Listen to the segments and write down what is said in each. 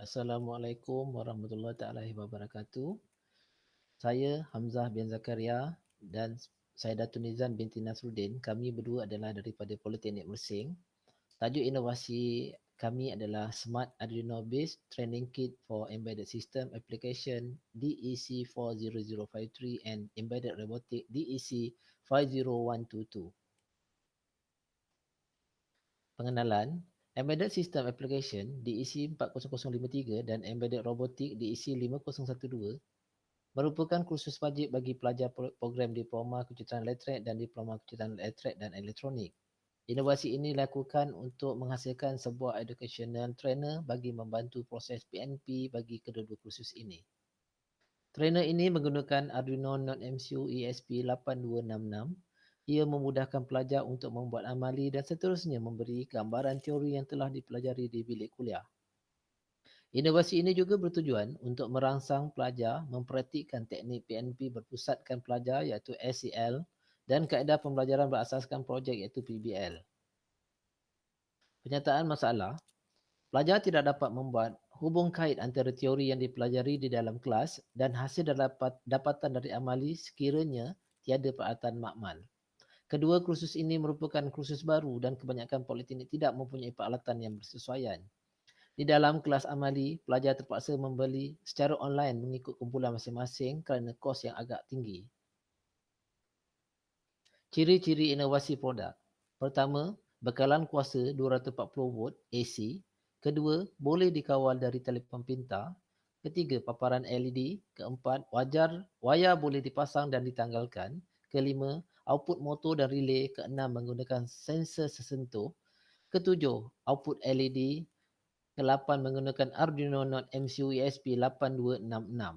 Assalamualaikum warahmatullahi taala wabarakatuh. Saya Hamzah bin Zakaria dan Saidatun Nizam binti Nasruddin. Kami berdua adalah daripada Politeknik Mersing. Tajuk inovasi kami adalah Smart Arduino Based Training Kit for Embedded System Application DEC 40053 and Embedded Robotic DEC 50122. Pengenalan, Embedded System Application DEC 40053 dan Embedded Robotic DEC 5012 merupakan kursus wajib bagi pelajar program Diploma Kejuruteraan Elektrik dan Diploma Kejuruteraan Elektrik dan Elektronik. Inovasi ini dilakukan untuk menghasilkan sebuah educational trainer bagi membantu proses PNP bagi kedua-dua kursus ini. Trainer ini menggunakan Arduino Node MCU ESP8266. Ia memudahkan pelajar untuk membuat amali dan seterusnya memberi gambaran teori yang telah dipelajari di bilik kuliah. Inovasi ini juga bertujuan untuk merangsang pelajar mempraktikkan teknik PNP berpusatkan pelajar iaitu SEL dan kaedah pembelajaran berasaskan projek iaitu PBL. Penyataan masalah, pelajar tidak dapat membuat hubung kait antara teori yang dipelajari di dalam kelas dan hasil dapatan dari amali sekiranya tiada peralatan makmal. Kedua kursus ini merupakan kursus baru dan kebanyakan politeknik tidak mempunyai peralatan yang bersesuaian. Di dalam kelas amali, pelajar terpaksa membeli secara online mengikut kumpulan masing-masing kerana kos yang agak tinggi. Ciri-ciri inovasi produk. Pertama, bekalan kuasa 240 volt AC. Kedua, boleh dikawal dari telefon pintar. Ketiga, paparan LED. Keempat, wayar boleh dipasang dan ditanggalkan. Kelima, output motor dan relay. Keenam, menggunakan sensor sesentuh. Ketujuh, output LED. Ke-8 menggunakan Arduino Node MCU ESP8266.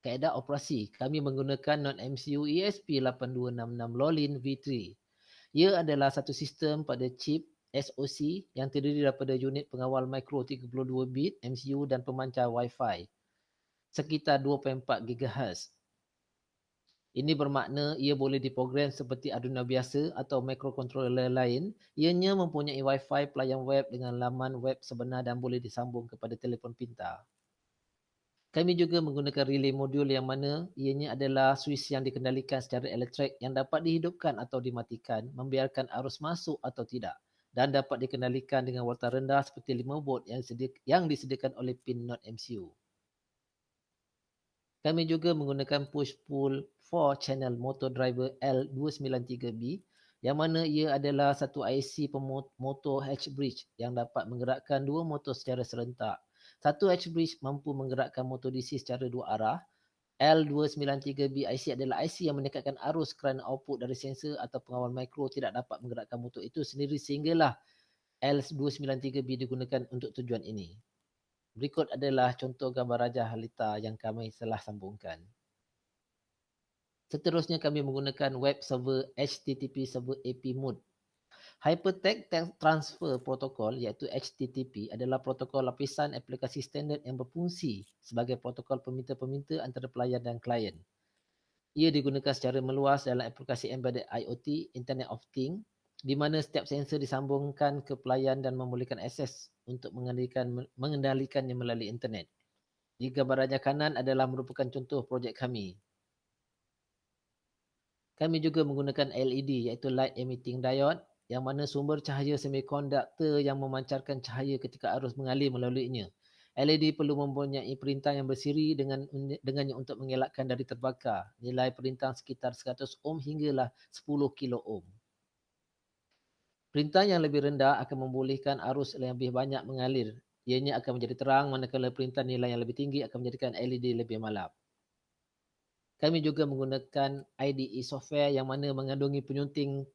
Kaedah operasi, kami menggunakan Node MCU ESP8266 Lolin V3. Ia adalah satu sistem pada chip SoC yang terdiri daripada unit pengawal mikro 32 bit MCU dan pemancar Wi-Fi sekitar 2.4 GHz. Ini bermakna ia boleh diprogram seperti Arduino biasa atau microcontroller lain. Ianya mempunyai Wi-Fi pelayan web dengan laman web sebenar dan boleh disambung kepada telefon pintar. Kami juga menggunakan relay modul yang mana ianya adalah suis yang dikendalikan secara elektrik yang dapat dihidupkan atau dimatikan, membiarkan arus masuk atau tidak dan dapat dikendalikan dengan volta rendah seperti 5 volt yang disediakan oleh pin Node MCU. Kami juga menggunakan push-pull 4-channel motor driver L293B yang mana ia adalah satu IC pemotor H-bridge yang dapat menggerakkan dua motor secara serentak. Satu H-bridge mampu menggerakkan motor DC secara dua arah. L293B IC adalah IC yang meningkatkan arus kerana output dari sensor atau pengawal mikro tidak dapat menggerakkan motor itu sendiri sehinggalah L293B digunakan untuk tujuan ini. Berikut adalah contoh gambar rajah halita yang kami telah sambungkan. Seterusnya kami menggunakan web server HTTP server AP mode. Hypertext Transfer Protocol iaitu HTTP adalah protokol lapisan aplikasi standard yang berfungsi sebagai protokol peminta-peminta antara pelayan dan klien. Ia digunakan secara meluas dalam aplikasi embedded IoT, Internet of Things, di mana setiap sensor disambungkan ke pelayan dan membolehkan akses untuk mengendalikannya melalui internet. Di gambar rajah kanan adalah merupakan contoh projek kami. Kami juga menggunakan LED iaitu Light Emitting Diode yang mana sumber cahaya semikonduktor yang memancarkan cahaya ketika arus mengalir melaluinya. LED perlu mempunyai perintah yang bersiri dengannya untuk mengelakkan dari terbakar. Nilai perintah sekitar 100 ohm hinggalah 10 kilo ohm. Perintah yang lebih rendah akan membolehkan arus yang lebih banyak mengalir. Ianya akan menjadi terang manakala perintah nilai yang lebih tinggi akan menjadikan LED lebih malap. Kami juga menggunakan IDE software yang mana mengandungi penyunting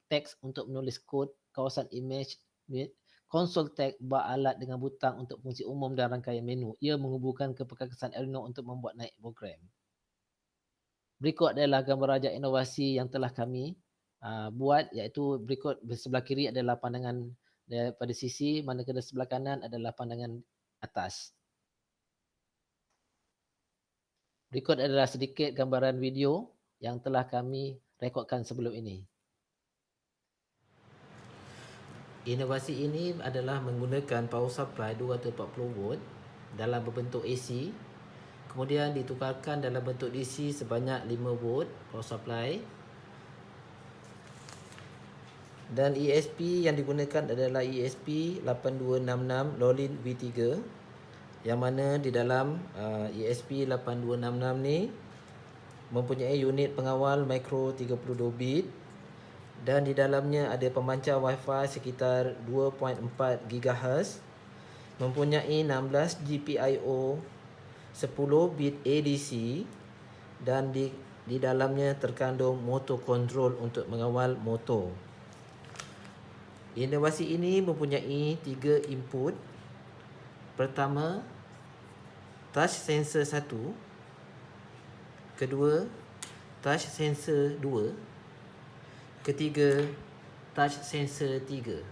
teks untuk menulis kod, kawasan image, konsol teks, bar alat dengan butang untuk fungsi umum dan rangkaian menu. Ia menghubungkan ke perkakasan Arduino untuk membuat naik program. Berikut adalah gambar rajah inovasi yang telah kami buat iaitu berikut sebelah kiri adalah pandangan daripada sisi, manakala sebelah kanan adalah pandangan atas. Berikut adalah sedikit gambaran video yang telah kami rekodkan sebelum ini. Inovasi ini adalah menggunakan power supply 240 volt dalam berbentuk AC, kemudian ditukarkan dalam bentuk DC sebanyak 5 volt power supply, dan ESP yang digunakan adalah ESP 8266 Lolin V3, yang mana di dalam ESP 8266 ni mempunyai unit pengawal micro 32 bit, dan di dalamnya ada pemancar Wi-Fi sekitar 2.4 GHz, mempunyai 16 GPIO 10 bit ADC, dan di dalamnya terkandung motor control untuk mengawal motor. Inovasi ini mempunyai 3 input. Pertama, touch sensor 1. Kedua, touch sensor 2. Ketiga, touch sensor 3.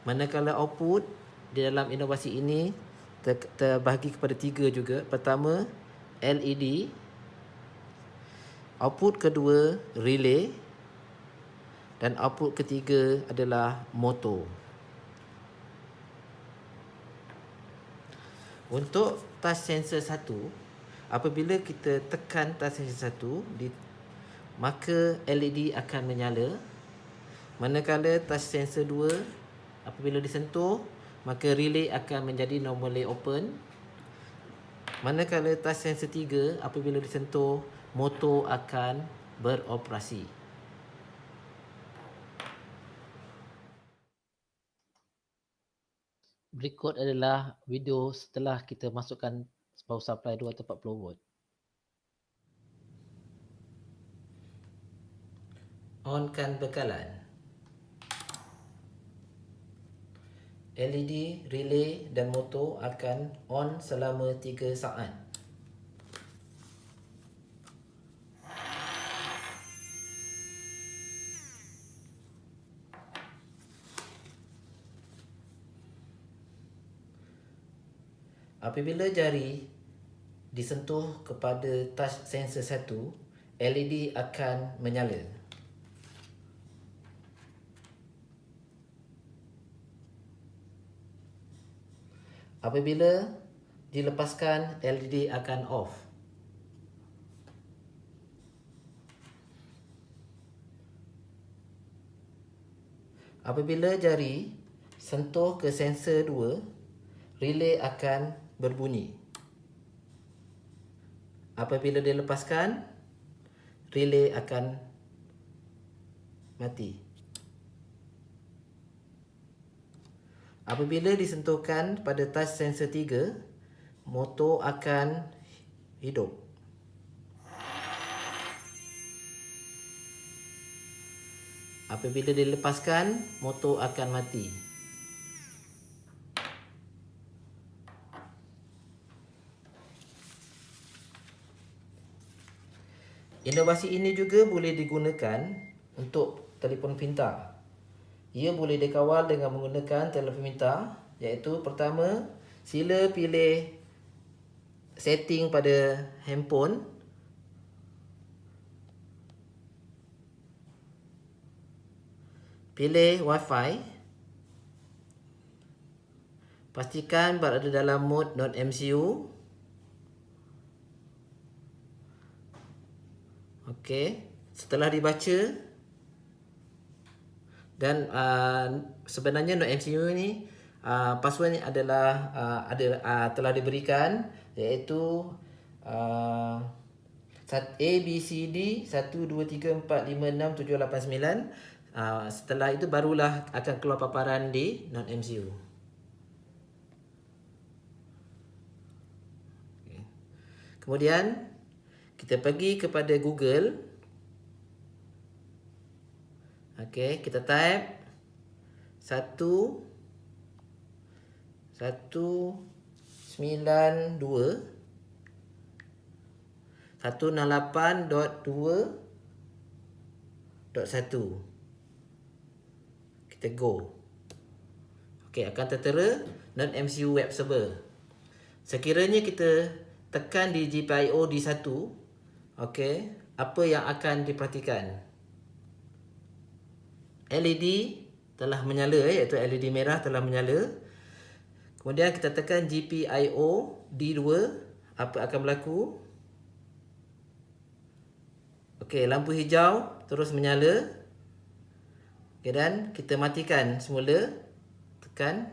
Manakala output di dalam inovasi ini terbahagi kepada 3 juga. Pertama, LED. Output kedua, relay. Dan output ketiga adalah motor. Untuk touch sensor 1, apabila kita tekan touch sensor 1, maka LED akan menyala. Manakala touch sensor 2, apabila disentuh, maka relay akan menjadi normally open. Manakala touch sensor 3, apabila disentuh, motor akan beroperasi. Berikut adalah video setelah kita masukkan power supply 240 volt. Onkan bekalan. LED, relay dan motor akan on selama 3 saat. Apabila jari disentuh kepada touch sensor 1, LED akan menyala. Apabila dilepaskan, LED akan off. Apabila jari sentuh ke sensor 2, relay akan berbunyi. Apabila dilepaskan, relay akan mati. Apabila disentuhkan pada touch sensor 3, motor akan hidup. Apabila dilepaskan, motor akan mati. Inovasi ini juga boleh digunakan untuk telefon pintar. Ia boleh dikawal dengan menggunakan telefon pintar, iaitu pertama, sila pilih setting pada handphone. Pilih Wi-Fi. Pastikan berada dalam mode non-MCU. Okey, setelah dibaca, dan sebenarnya non-MCU ni password ni adalah telah diberikan, iaitu ABCD 1 2 3 4 5 6 7 8 9. Setelah itu barulah akan keluar paparan di non-MCU. Okay. Kemudian kita pergi kepada Google. Okey, kita type 192.168.2.1. Kita go. Okey, akan tertera non-MCU web server. Sekiranya kita tekan di GPIO D1, okey, apa yang akan diperhatikan? LED telah menyala, iaitu LED merah telah menyala. Kemudian kita tekan GPIO D2, apa akan berlaku? Okey, lampu hijau terus menyala. Okay, dan kita matikan semula. Tekan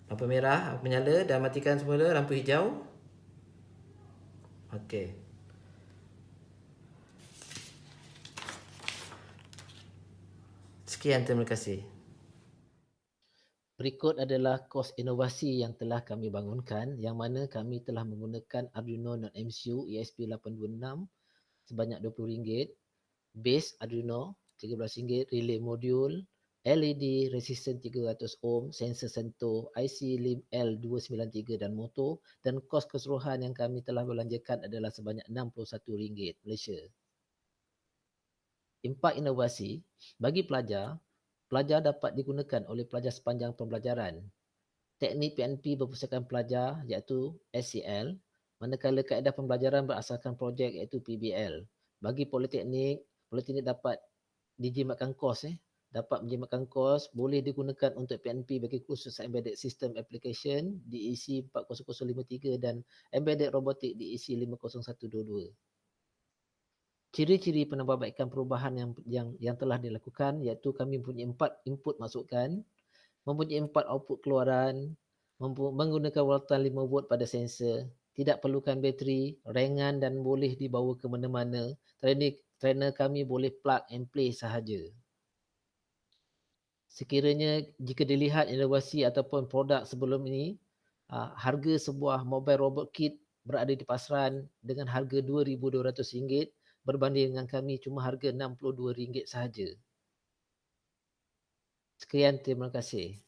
lampu merah menyala dan matikan semula lampu hijau. Okey. Sekian, terima kasih. Berikut adalah kos inovasi yang telah kami bangunkan, yang mana kami telah menggunakan Arduino non-MCU ESP826 sebanyak RM20, base Arduino RM13, relay module, LED resistor 300 ohm, sensor sentuh, IC L293 dan motor, dan kos keseluruhan yang kami telah belanjakan adalah sebanyak RM61 Malaysia. Impak inovasi bagi pelajar, pelajar dapat digunakan oleh pelajar sepanjang pembelajaran. Teknik PNP berpusatkan pelajar iaitu SCL, manakala kaedah pembelajaran berasaskan projek iaitu PBL. Bagi politeknik, politeknik dapat dijimatkan kos dapat menjimatkan kos boleh digunakan untuk PNP bagi kursus Embedded System Application DEC 40053 dan Embedded Robotic DEC 50122. Ciri-ciri penambahbaikan perubahan yang telah dilakukan iaitu kami mempunyai 4 input masukan, mempunyai 4 output keluaran, menggunakan voltan 5 volt pada sensor, tidak perlukan bateri, ringan dan boleh dibawa ke mana-mana. Trainer kami boleh plug and play sahaja. Sekiranya jika dilihat inovasi ataupun produk sebelum ini, harga sebuah mobile robot kit berada di pasaran dengan harga RM2,200 berbanding dengan kami cuma harga RM62 sahaja. Sekian, terima kasih.